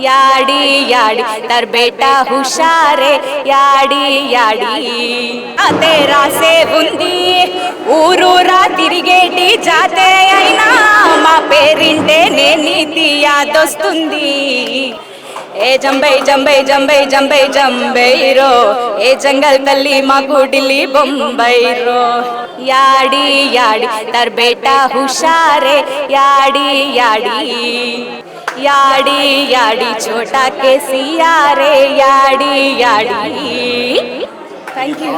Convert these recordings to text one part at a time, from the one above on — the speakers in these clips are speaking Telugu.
याडी याडी तर बेटा हुशारे याडी याडी तेरा से ఉంది ఊరూరా తిరిగేటి జాతే అయినా మా పేరింటే నే నీతి యాదొస్తుంది ఏ జంబై జంబై జంబై జంబై జంబై రో ఏ జంగల్ తల్లి మాకు ఢిల్లీ బొంబై రో యాడి యాడి తర్ బేటా హుషారే యాడి యాడి याडी याडी छोटा केसिया रे याडी याडी థ్యాంక్ యూ.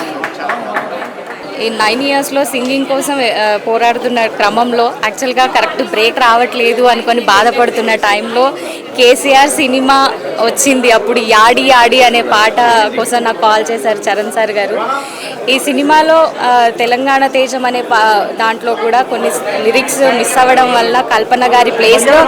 ఈ 9 ఇయర్స్లో సింగింగ్ కోసం పోరాడుతున్న క్రమంలో యాక్చువల్గా కరెక్ట్ బ్రేక్ రావట్లేదు అనుకొని బాధపడుతున్న టైంలో కేసీఆర్ సినిమా వచ్చింది. అప్పుడు యాడి యాడి అనే పాట కోసం నాకు కాల్ చేశారు చరణ్ సార్ గారు. ఈ సినిమాలో తెలంగాణ తేజం అనే దాంట్లో కూడా కొన్ని లిరిక్స్ మిస్ అవ్వడం వల్ల కల్పన గారి ప్లేస్లో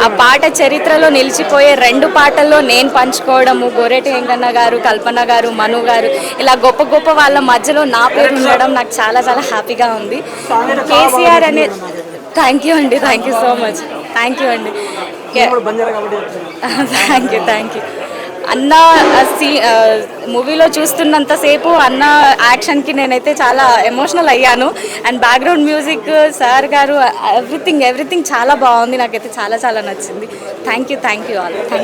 ఆ పాట చరిత్రలో నిలిచిపోయే 2 పాటల్లో నేను పంచుకోవడము, గోరేటి వెంకన్న గారు, కల్పన గారు, మను గారు ఇలా గొప్ప గొప్ప వాళ్ళ మధ్యలో నా పేరు ఉండడం నాకు చాలా చాలా హ్యాపీగా ఉంది. కేసీఆర్ అనే థ్యాంక్ యూ అండి, thank you so much, thank you అండి, థ్యాంక్ యూ అన్న. మూవీలో చూస్తున్నంతసేపు అన్న యాక్షన్కి నేనైతే చాలా ఎమోషనల్ అయ్యాను. అండ్ బ్యాక్గ్రౌండ్ మ్యూజిక్ సార్ గారు ఎవ్రీథింగ్ చాలా బాగుంది. నాకైతే చాలా చాలా నచ్చింది. Thank you all.